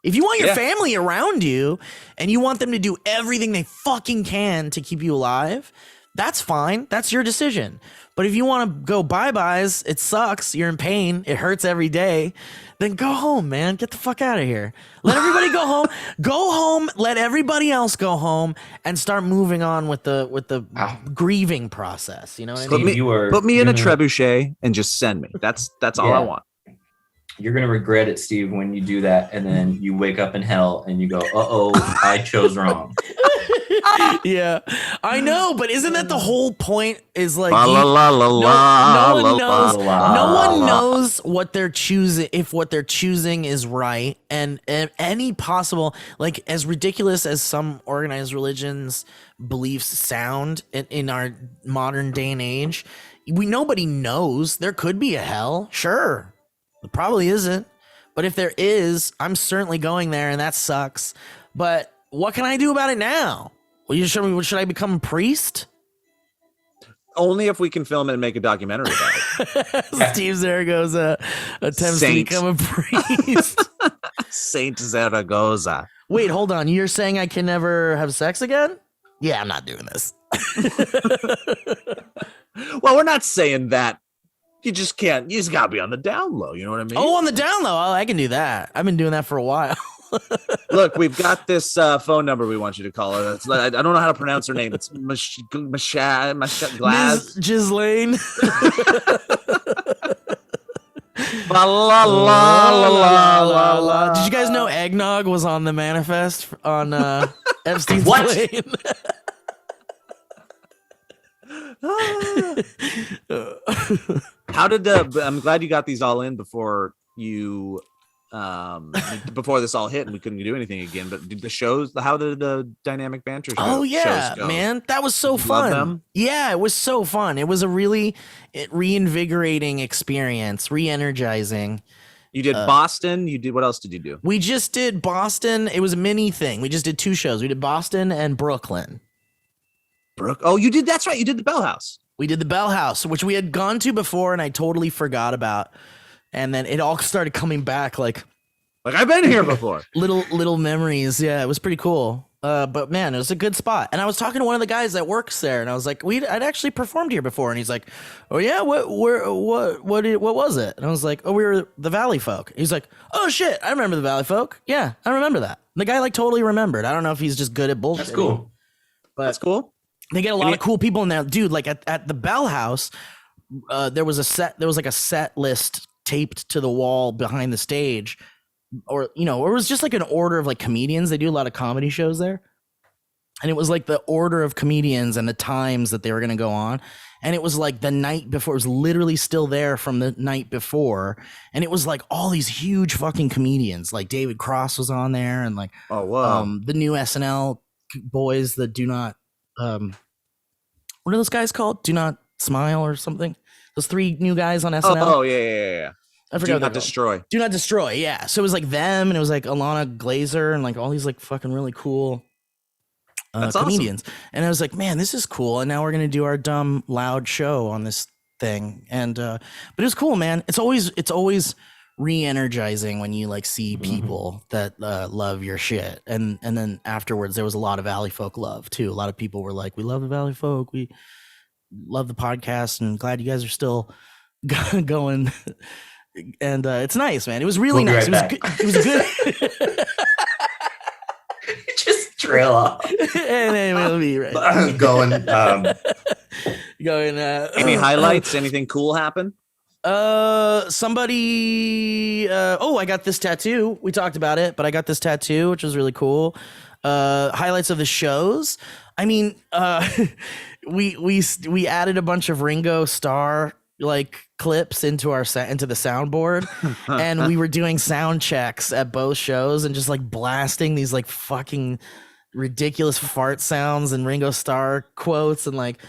If you want your family around you and you want them to do everything they fucking can to keep you alive, that's fine. That's your decision. But if you want to go bye-byes, it sucks. You're in pain. It hurts every day. Then go home, man. Get the fuck out of here. Let everybody go home. Go home. Let everybody else go home and start moving on with the grieving process. You know what I mean? Put me in a trebuchet and just send me. That's all I want. You're going to regret it, Steve, when you do that. And then you wake up in hell and you go, uh-oh, I chose wrong. Yeah, I know. But isn't that the whole point is like, no one knows what they're choosing, if what they're choosing is right. And any possible, like as ridiculous as some organized religions beliefs sound in our modern day and age, nobody knows. There could be a hell. Sure. It probably isn't, but if there is, I'm certainly going there, and that sucks. But what can I do about it now? Well, you show me. Should I become a priest? Only if we can film it and make a documentary about it. Steve Zaragoza attempts to become a priest. Saint Zaragoza. Wait, hold on. You're saying I can never have sex again? Yeah, I'm not doing this. Well, we're not saying that. You just can't. You just gotta be on the down low. You know what I mean? Oh, on the down low. Oh, I can do that. I've been doing that for a while. Look, we've got this phone number we want you to call her. I don't know how to pronounce her name. It's Glaz. Ms. Ghislaine. La la la la la la. Did you guys know Eggnog was on the manifest on Epstein's plane? How did I'm glad you got these all in before you before this all hit and we couldn't do anything again. But did the shows? How did the dynamic banter shows? Oh yeah, go? Man, that was so fun. Them? Yeah, it was so fun. It was a really reinvigorating experience, re-energizing. You did Boston. You did what else did you do? We just did Boston. It was a mini thing. We just did 2 shows. We did Boston and Brooklyn. Oh, you did. That's right. You did the Bell House. We did the Bell House, which we had gone to before, and I totally forgot about. And then it all started coming back, like I've been here before. little memories. Yeah, it was pretty cool. But man, it was a good spot. And I was talking to one of the guys that works there, and I was like, I'd actually performed here before. And he's like, oh yeah, what was it? And I was like, oh, we were the Valleyfolk. He's like, oh shit, I remember the Valleyfolk. Yeah, I remember that. And the guy like totally remembered. I don't know if he's just good at bullshit. That's cool. But that's cool. They get a lot of cool people in there, dude. Like at the Bell House, there was like a set list taped to the wall behind the stage, or it was just like an order of like comedians. They do a lot of comedy shows there, and it was like the order of comedians and the times that they were gonna go on. And it was like the night before. It was literally still there from the night before, and it was like all these huge fucking comedians. Like David Cross was on there, and like the new SNL boys that do not. What are those guys called? Do Not Smile or something? Those 3 new guys on SNL. Oh yeah. I forgot. Do Not Destroy. Do Not Destroy. Yeah. So it was like them, and it was like Alana Glazer, and like all these like fucking really cool comedians. Awesome. And I was like, man, this is cool. And now we're gonna do our dumb loud show on this thing. And but it was cool, man. It's always re-energizing when you like see people that love your shit. And then afterwards there was a lot of Valleyfolk love too. A lot of people were like, we love the Valleyfolk, we love the podcast, and glad you guys are still going. And it's nice, man. It was really nice. It was good. Just trail off. And anyway, we'll be right. Going. Any highlights? Anything cool happen? Somebody. I got this tattoo. We talked about it, but I got this tattoo, which was really cool. Highlights of the shows. I mean, we added a bunch of Ringo Starr like clips into the soundboard, and we were doing sound checks at both shows and just like blasting these like fucking ridiculous fart sounds and Ringo Starr quotes, and like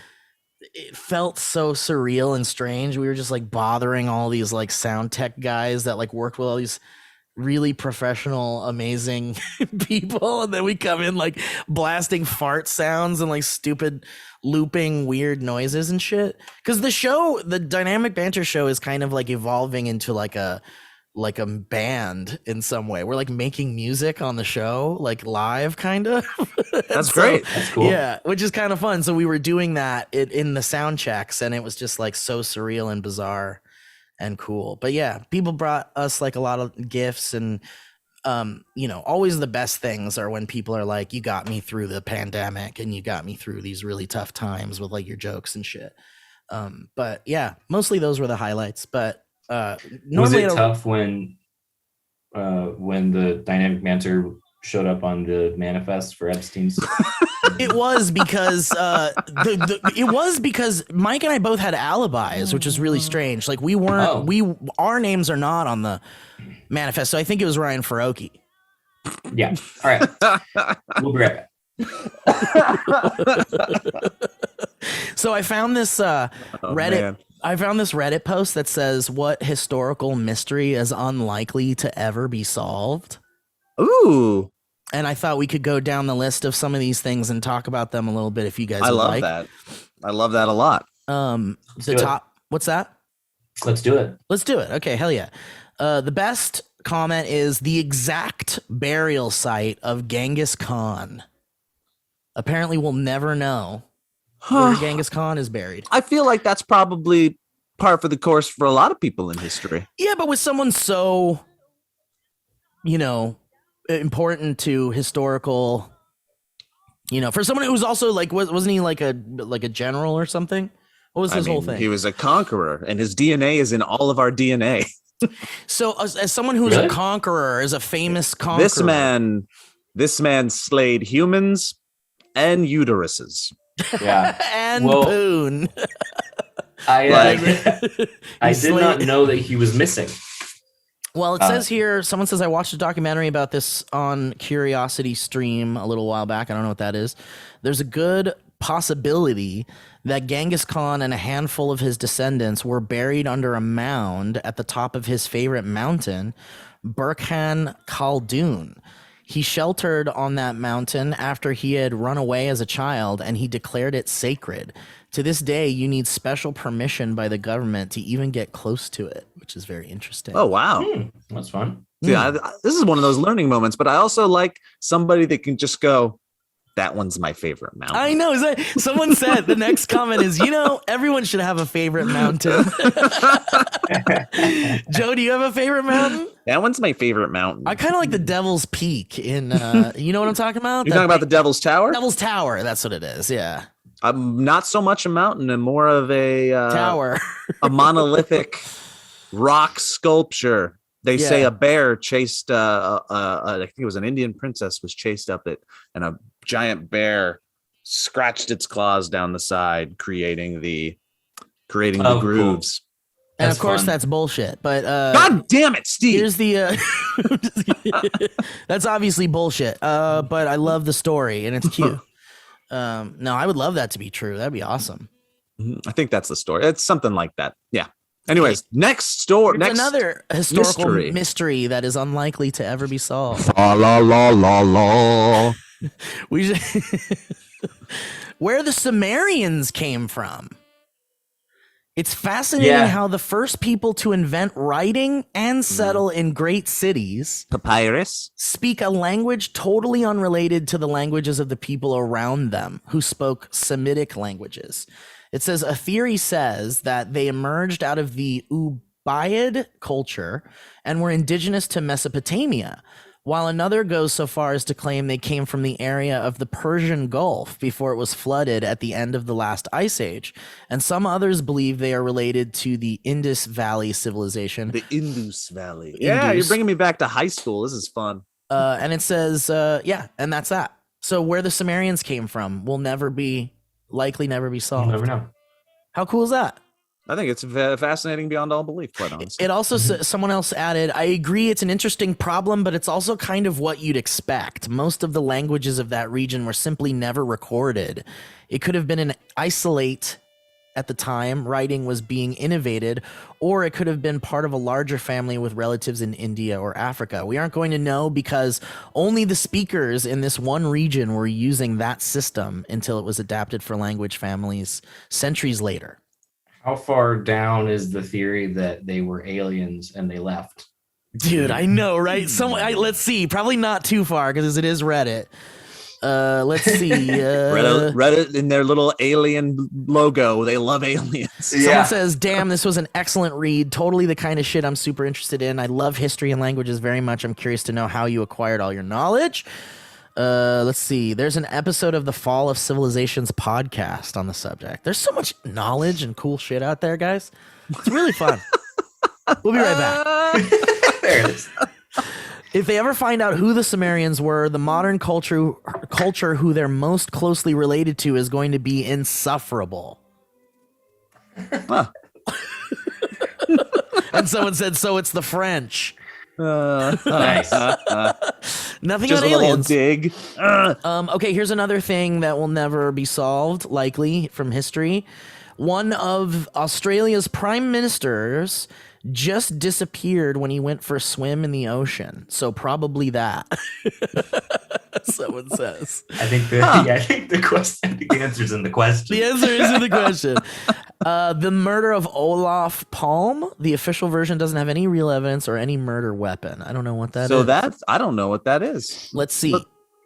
it felt so surreal and strange. We were just like bothering all these like sound tech guys that like worked with all these really professional, amazing people, and then we come in like blasting fart sounds and like stupid looping weird noises and shit. Because the Dynamic Banter show is kind of like evolving into like a band in some way. We're like making music on the show, like live, kind of. That's great. That's cool. Yeah, which is kind of fun. So we were doing that in the sound checks, and it was just like so surreal and bizarre and cool. But yeah, people brought us like a lot of gifts, and always the best things are when people are like, you got me through the pandemic and you got me through these really tough times with like your jokes and shit. But yeah, mostly those were the highlights. But was it tough when the Dynamic Banter showed up on the manifest for Epstein's? It was because Mike and I both had alibis, which is really strange. Like we weren't our names are not on the manifest, so I think it was Ryan Faroki. Yeah. All right. We'll be right back. So I found this Reddit. Man. I found this Reddit post that says, what historical mystery is unlikely to ever be solved? Ooh. And I thought we could go down the list of some of these things and talk about them a little bit if you guys would like. That. I love that a lot. What's that? Let's do it. Let's do it. Okay, hell yeah. The best comment is the exact burial site of Genghis Khan. Apparently we'll never know where Genghis Khan is buried. I feel like that's probably par for the course for a lot of people in history. Yeah, but with someone so, important to historical, for someone who's also like, wasn't he like a general or something? What was his whole thing? He was a conqueror, and his DNA is in all of our DNA. So as someone who's a conqueror, is a famous conqueror. This man slayed humans and uteruses. Yeah. And Poon. I did not know that he was missing. Well, it says here, someone says, I watched a documentary about this on Curiosity Stream a little while back. I don't know what that is. There's a good possibility that Genghis Khan and a handful of his descendants were buried under a mound at the top of his favorite mountain, Burkhan Khaldun. He sheltered on that mountain after he had run away as a child, and he declared it sacred. To this day, you need special permission by the government to even get close to it, which is very interesting. Oh, wow. That's fun. Yeah, this is one of those learning moments, but I also like somebody that can just go, that one's my favorite mountain. I know. Someone said the next comment is, everyone should have a favorite mountain. Joe, do you have a favorite mountain? That one's my favorite mountain. I kind of like the Devil's Peak in, you know what I'm talking about? You're talking about the Devil's Tower? Devil's Tower. That's what it is. Yeah. I'm not so much a mountain and more of a tower, a monolithic rock sculpture. They say a bear chased, I think it was an Indian princess was chased up it, and a giant bear scratched its claws down the side, creating the grooves. Cool. And of course, that's bullshit. But God damn it, Steve! Here's the. That's obviously bullshit. But I love the story and it's cute. No, I would love that to be true. That'd be awesome. I think that's the story. It's something like that. Yeah. Anyways, next story. Next another historical mystery that is unlikely to ever be solved. La la la la la. We where the Sumerians came from. It's fascinating how the first people to invent writing and settle in great cities, papyrus, speak a language totally unrelated to the languages of the people around them who spoke Semitic languages. It says a theory says that they emerged out of the Ubaid culture and were indigenous to Mesopotamia, while another goes so far as to claim they came from the area of the Persian Gulf before it was flooded at the end of the last ice age. And some others believe they are related to the Indus Valley civilization. The Indus Valley. Yeah, you're bringing me back to high school. This is fun. And it says, and that's that. So where the Sumerians came from will likely never be solved. We'll never know. How cool is that? I think it's fascinating beyond all belief, quite honestly. It also someone else added, I agree it's an interesting problem, but it's also kind of what you'd expect. Most of the languages of that region were simply never recorded. It could have been an isolate at the time writing was being innovated, or it could have been part of a larger family with relatives in India or Africa. We aren't going to know because only the speakers in this one region were using that system until it was adapted for language families centuries later. How far down is the theory that they were aliens and they left? Dude, I know, right? Let's see. Probably not too far because it is Reddit. Let's see. Reddit in their little alien logo. They love aliens. Someone says, damn, this was an excellent read. Totally the kind of shit I'm super interested in. I love history and languages very much. I'm curious to know how you acquired all your knowledge. Let's see. There's an episode of the Fall of Civilizations podcast on the subject. There's so much knowledge and cool shit out there, guys. It's really fun. We'll be right back. There it is. If they ever find out who the Sumerians were, the modern culture who they're most closely related to is going to be insufferable. Huh. And someone said, so it's the French. Nice. Nothing just on a aliens. Dig. Okay, here's another thing that will never be solved, likely from history. One of Australia's prime ministers just disappeared when he went for a swim in the ocean. So probably that. Someone says. I think the answer's in the question. The answer is in the question. The murder of Olaf Palm, the official version doesn't have any real evidence or any murder weapon. I don't know what that is. I don't know what that is. Let's see.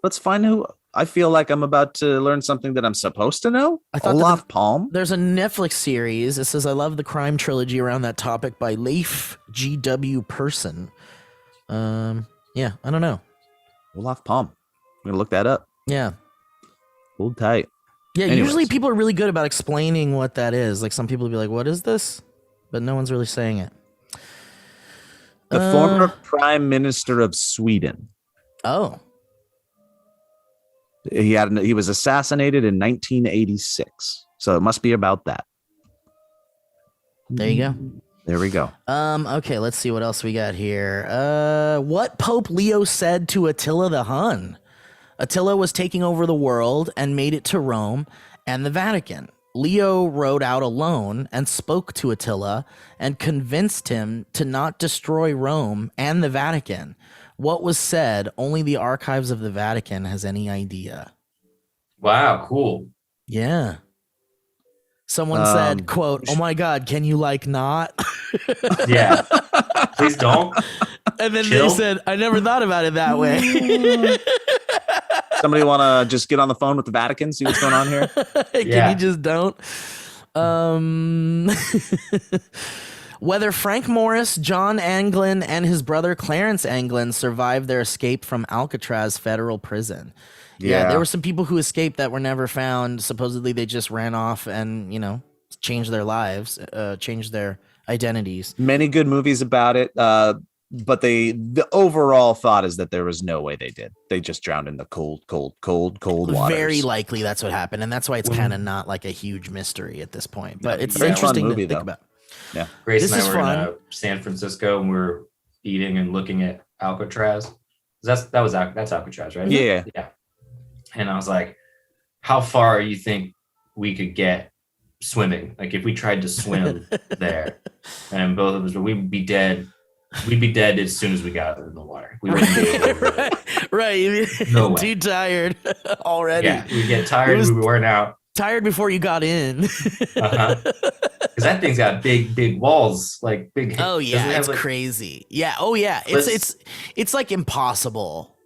Let's find who. I feel like I'm about to learn something that I'm supposed to know. Olaf Palm. There's a Netflix series. It says, I love the crime trilogy around that topic by Leif G.W. Person. I don't know. Olaf Palm. I'm going to look that up. Yeah. Hold tight. Yeah, Anyways. Usually people are really good about explaining what that is. Like some people will be like, what is this? But no one's really saying it. The former prime minister of Sweden. Oh. He was assassinated in 1986. So it must be about that. There you go. There we go. Okay, let's see what else we got here. What Pope Leo said to Attila the Hun. Attila was taking over the world and made it to Rome and the Vatican. Leo rode out alone and spoke to Attila and convinced him to not destroy Rome and the Vatican. What was said, only the archives of the Vatican has any idea. Wow, cool. Yeah. Someone said, quote, oh my God, can you not? Yeah. Please don't. And then they said, I never thought about it that way. Somebody want to just get on the phone with the Vatican, see what's going on here? Can you just don't? Whether Frank Morris, John Anglin, and his brother Clarence Anglin survived their escape from Alcatraz federal prison. Yeah, there were some people who escaped that were never found. Supposedly they just ran off and, changed their lives, changed their identities. Many good movies about it. But the overall thought is that there was no way they did. They just drowned in the cold waters. Very likely that's what happened. And that's why it's kind of not like a huge mystery at this point. But it's interesting to think about. Yeah. Grace and I were in San Francisco and we were eating and looking at Alcatraz. That's Alcatraz, right? Yeah. Yeah. And I was like, how far you think we could get swimming. Like if we tried to swim there, and both of us, we'd be dead. We'd be dead as soon as we got in the water. We wouldn't be able to right. No way. Too tired already. Yeah, we get tired. We worn out. Tired before you got in. Because that thing's got big walls, like big. Oh yeah, it's crazy. Yeah. Oh yeah, it's like impossible,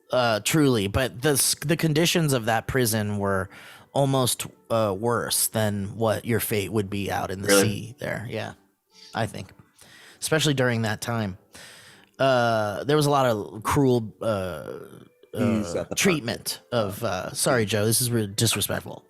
truly. But the conditions of that prison were almost worse than what your fate would be out in the sea there. Yeah, I think, especially during that time, there was a lot of cruel treatment of. Sorry, Joe, this is disrespectful.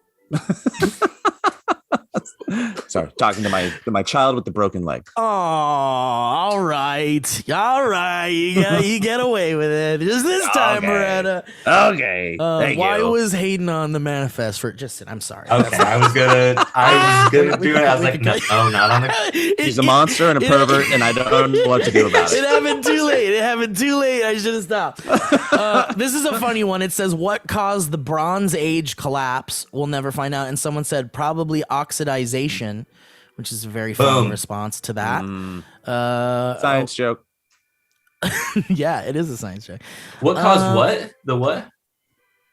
Sorry, talking to my child with the broken leg. Oh, all right. You get away with it. Just this time, Beretta. Okay. Why was Hayden on the manifest for? I'm sorry. Okay, I was gonna do it. I was like, no, not on the. He's a monster and a pervert, and I don't know what to do about it. It happened too late. I should have stopped. This is a funny one. It says, "What caused the Bronze Age collapse?" We'll never find out. And someone said probably oxidization, which is a very funny response to that. Science joke. Yeah, it is a science joke. What caused what? The what?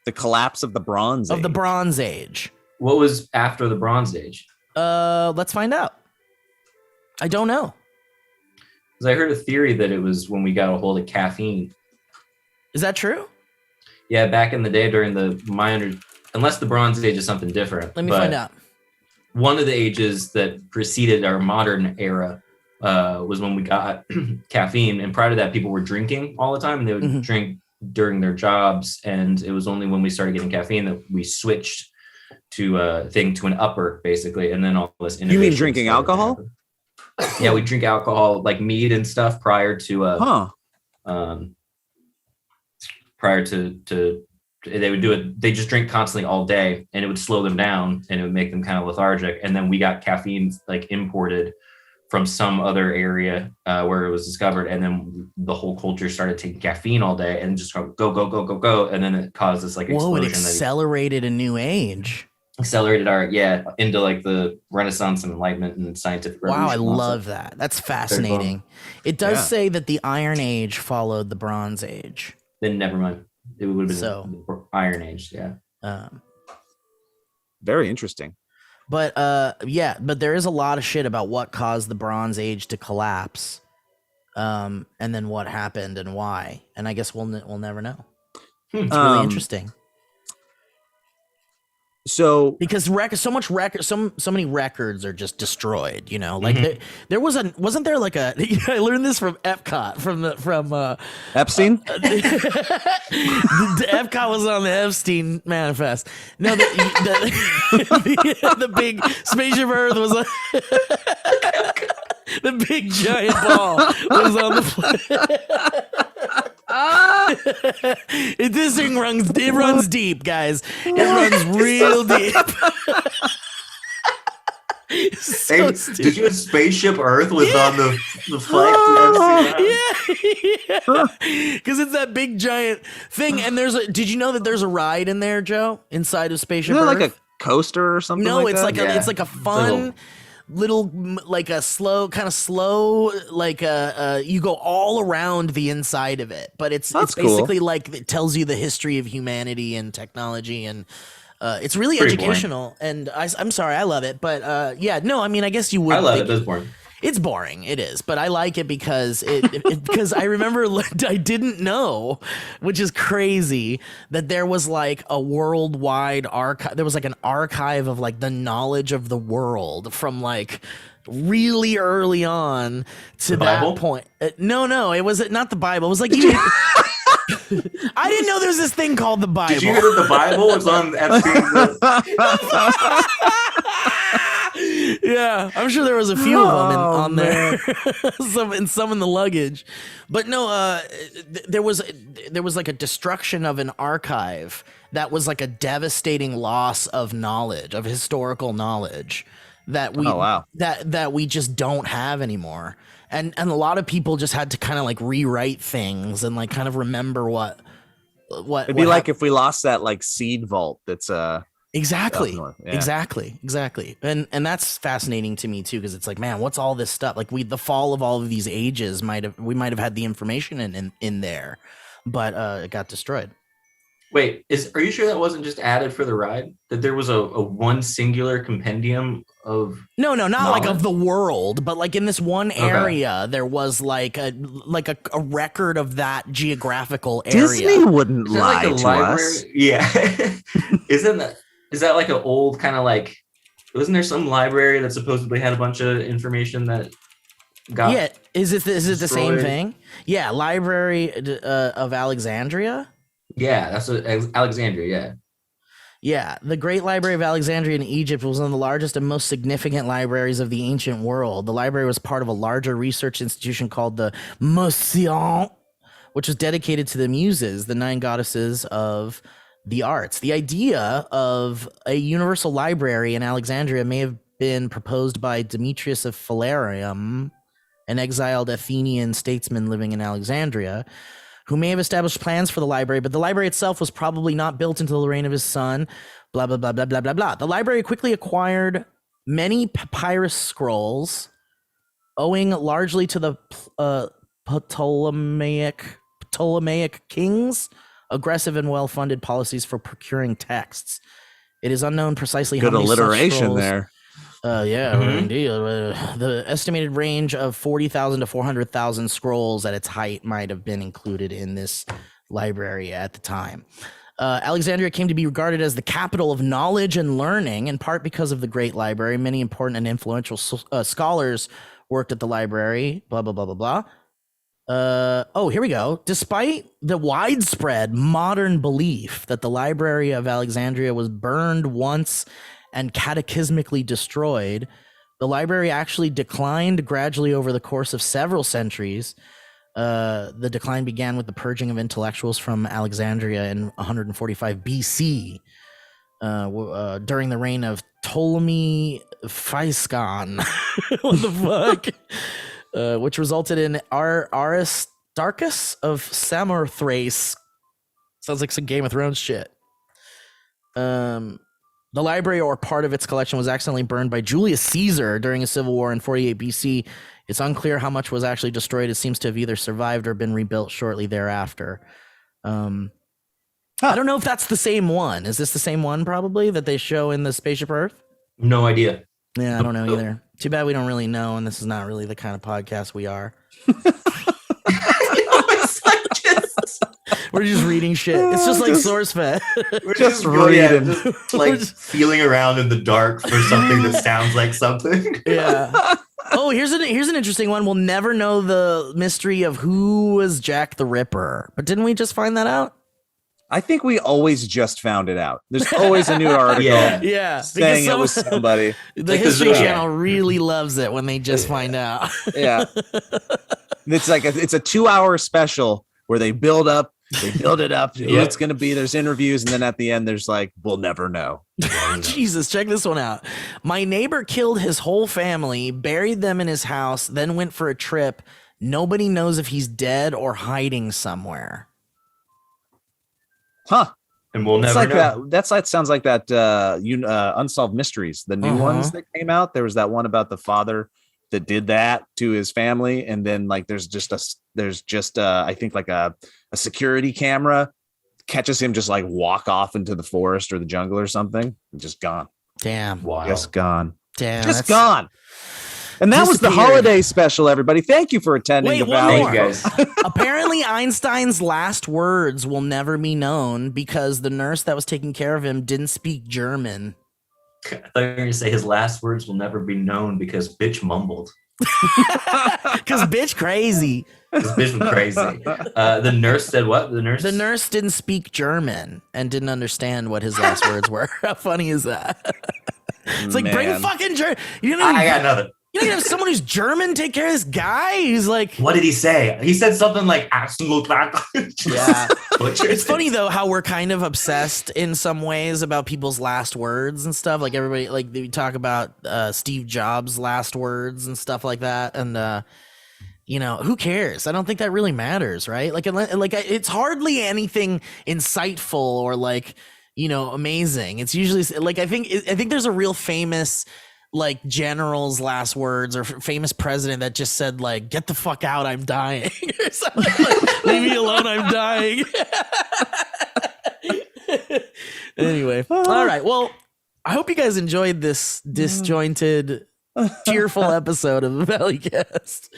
The collapse of the Bronze Age. Of the Bronze Age. What was after the Bronze Age? Let's find out. I don't know. Because I heard a theory that it was when we got a hold of caffeine. Is that true? Yeah, back in the day during unless the Bronze Age is something different. Let me find out. One of the ages that preceded our modern era was when we got caffeine. And prior to that, people were drinking all the time, and they would drink during their jobs. And it was only when we started getting caffeine that we switched to an upper, basically. And then all this innovation. You mean drinking alcohol? Yeah, we drink alcohol like mead and stuff prior to they would do it. They just drink constantly all day, and it would slow them down, and it would make them kind of lethargic. And then we got caffeine like imported from some other area where it was discovered, and then the whole culture started taking caffeine all day and just go, and then it caused this like explosion. It accelerated a new age. Accelerated into like the Renaissance and Enlightenment and scientific revolution. Wow, I love that. That's fascinating. It does say that the Iron Age followed the Bronze Age. Then never mind. It would have been the Iron Age, yeah. Very interesting. But but there is a lot of shit about what caused the Bronze Age to collapse, and then what happened and why. And I guess we'll never know. It's really interesting. So because so many records are just destroyed, you know, like there wasn't there like I learned this from Epcot from Epstein. Epcot was on the Epstein manifest. No, the big spaceship Earth was on the big giant ball was on the this thing runs deep, guys. It runs real deep. So did you have Spaceship Earth was on the flight? Yeah. Because it's that big giant thing. And did you know that there's a ride in there, Joe? Inside of Spaceship Earth? Like a coaster or something? No, it's like it's like a fun little like a slow like you go all around the inside of it, but it's basically cool. Like it tells you the history of humanity and technology, and it's really educational boring. And I'm sorry, I love it, but I guess you would. I love it. It's boring. It's boring. It is, but I like it because because I remember I didn't know, which is crazy, that there was like a worldwide archive. There was like an archive of like the knowledge of the world from like really early on to that point. No, it was not the Bible. It was like I didn't know there was this thing called the Bible. Did you hear that the Bible was on Epstein's? Yeah, I'm sure there was a few of them on there, some in the luggage, but no, there was like a destruction of an archive that was like a devastating loss of knowledge, of historical knowledge that we that we just don't have anymore, and a lot of people just had to kind of like rewrite things and like kind of remember what it'd be like if we lost that like seed vault that's Exactly. North. Yeah. Exactly. And that's fascinating to me too, because it's like, man, what's all this stuff? Like the fall of all of these ages we might have had the information in there, but it got destroyed. Wait, are you sure that wasn't just added for the ride? That there was a one singular compendium of No, not knowledge? like of the world, but like in this one area, there was like a record of that geographical area. Disney wouldn't lie like to us. Yeah. Is that like an old kind of like, wasn't there some library that supposedly had a bunch of information that got is it the same destroyed? thing? Yeah, Library of Alexandria. Yeah, that's Alexandria, Yeah, the Great Library of Alexandria in Egypt was one of the largest and most significant libraries of the ancient world. The library was part of a larger research institution called the Motion, which was dedicated to the Muses, the 9 goddesses of the arts. The idea of a universal library in Alexandria may have been proposed by Demetrius of Phalerum, an exiled Athenian statesman living in Alexandria, who may have established plans for the library, but the library itself was probably not built until the reign of his son, blah, blah, blah, blah, blah, blah, blah. The library quickly acquired many papyrus scrolls, owing largely to the Ptolemaic kings' aggressive and well-funded policies for procuring texts. It is unknown precisely how many alliteration scrolls, there. Indeed. The estimated range of 40,000 to 400,000 scrolls at its height might have been included in this library at the time. Alexandria came to be regarded as the capital of knowledge and learning, in part because of the Great Library. Many important and influential scholars worked at the library, blah, blah, blah, blah, blah. Here we go. Despite the widespread modern belief that the Library of Alexandria was burned once and cataclysmically destroyed, the library actually declined gradually over the course of several centuries. The decline began with the purging of intellectuals from Alexandria in 145 BC, during the reign of Ptolemy Physcon. What the fuck? Which resulted in Aristarchus of Samothrace. Sounds like some Game of Thrones shit. The library or part of its collection was accidentally burned by Julius Caesar during a civil war in 48 BC. It's unclear how much was actually destroyed. It seems to have either survived or been rebuilt shortly thereafter. I don't know if that's the same one. Is this the same one probably that they show in the Spaceship Earth? No idea. Yeah, I don't know either. Too bad we don't really know, and this is not really the kind of podcast we are. We're just reading shit. It's just like SourceFed. We're just reading. Just like feeling around in the dark for something that sounds like something. Yeah. Oh, here's an interesting one. We'll never know the mystery of who was Jack the Ripper. But didn't we just find that out? I think we always just found it out. There's always a new article saying it was somebody. The History Channel really loves it when they just find out. Yeah. It's like it's a 2-hour special where they build it up. Who it's going to be. There's interviews. And then at the end, there's like, we'll never know. Jesus, check this one out. My neighbor killed his whole family, buried them in his house, then went for a trip. Nobody knows if he's dead or hiding somewhere. Huh. And we'll never know. That sounds like that Unsolved Mysteries, the new ones that came out. There was that one about the father that did that to his family, and then like there's just I think like a security camera catches him just like walk off into the forest or the jungle or something, and just gone. Damn. Wow. Just gone. Damn. Just gone. And that was the holiday special, everybody. Thank you for attending. Wait, the Valley. one more. Apparently, Einstein's last words will never be known because the nurse that was taking care of him didn't speak German. I thought you were going to say his last words will never be known because bitch mumbled. Because bitch crazy. Because bitch was crazy. The nurse said what? The nurse didn't speak German and didn't understand what his last words were. How funny is that? It's like, bring fucking German. I got nothing. You know, you have someone who's German take care of this guy. He's like, what did he say? He said something like, yeah. It's funny though how we're kind of obsessed in some ways about people's last words and stuff. Like everybody, like we talk about Steve Jobs' last words and stuff like that. And you know, who cares? I don't think that really matters, right? Like it's hardly anything insightful or like, amazing. It's usually like I think there's a real famous like general's last words or famous president that just said like, "Get the fuck out, I'm dying," or something. Like, "Leave me alone, I'm dying." Anyway, all right. Well, I hope you guys enjoyed this disjointed, tearful episode of the Valleycast.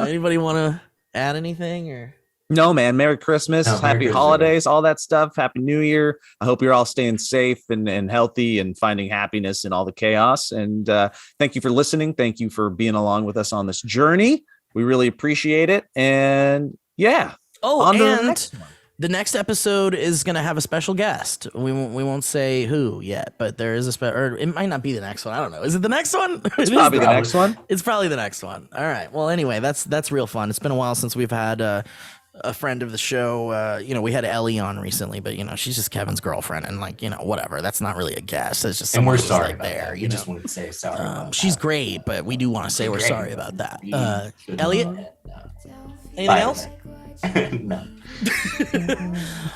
Anybody want to add anything or? No, man. Merry Christmas, happy holidays, all that stuff. Happy New Year. I hope you're all staying safe and healthy and finding happiness in all the chaos. And thank you for listening. Thank you for being along with us on this journey. We really appreciate it. And yeah. Oh, and the next episode is going to have a special guest. We won't say who yet, but there is or it might not be the next one. I don't know. Is it the next one? It's probably the next one. It's probably the next one. All right. Well, anyway, that's real fun. It's been a while since we've had a friend of the show. We had Ellie on recently, but she's just Kevin's girlfriend, and like whatever. That's not really a guest. It's just and we're sorry like there. You just want to say sorry. About she's that. great, but we do want to say we're sorry about that. Elliot, anything else? No.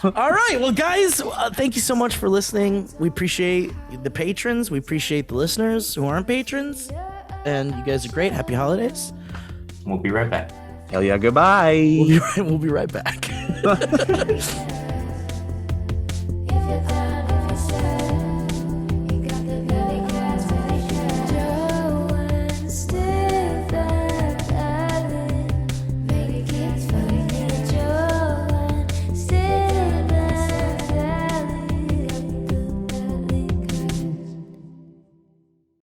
All right, well, guys, thank you so much for listening. We appreciate the patrons. We appreciate the listeners who aren't patrons, and you guys are great. Happy holidays. We'll be right back. Hell yeah, goodbye. We'll be right back.